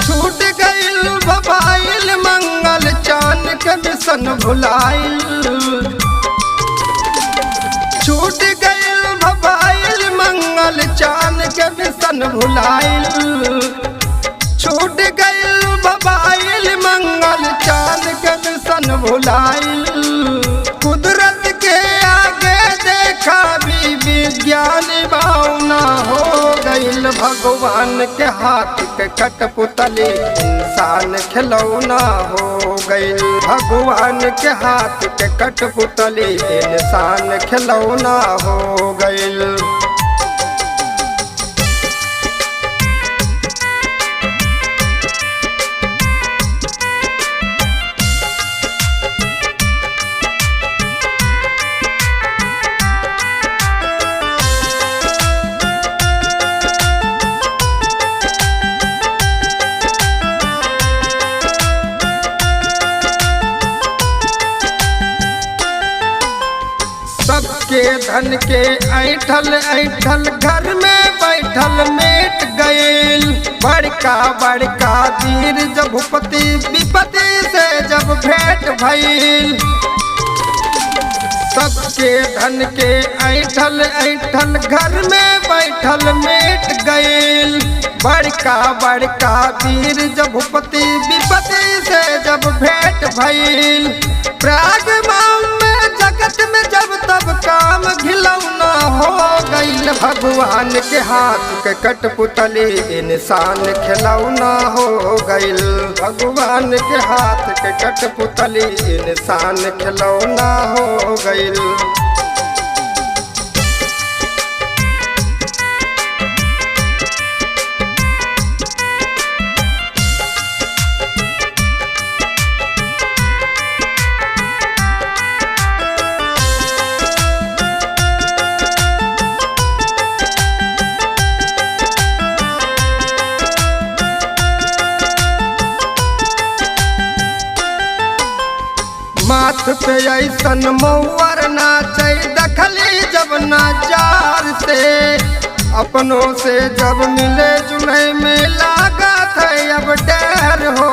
छूट गइल भबाइल मंगल चान के मिशन भुलाइल। छूट गइल भबाइल मंगल चान के मिशन भुलाइल। छूट गइल भबाइल मंगल चान के मिशन भुलाइल। कुदरत के आगे देखा भी विज्ञान भावना हो गइल। भगवान के हाथ के कठपुतली इंसान खिलौना हो गइल। भगवान के हाथ के कठपुतली इंसान खिलौना हो गइल। सबके धन के ऐठल ऐठल घर में बैठल मेट गइल। बड़का बड़का वीर जब भूपति विपत्ति से जब भेंट भइल। सबके धन के ऐठल ऐठल घर में बैठल मेट गइल। बड़का बड़का वीर जब भूपति विपत्ति से जब भेंट भइल। प्राग में जगत में जब तब काम घिलौना हो गइल। भगवान के हाथ के कठपुतली इंसान खिलौना हो गइल। भगवान के हाथ के कठपुतली इंसान खिलौना हो गइल। माथ पे ऐसन मौर नाचे दखली जब नजार से। अपनों से जब मिले जुले में लागत है अब डर हो।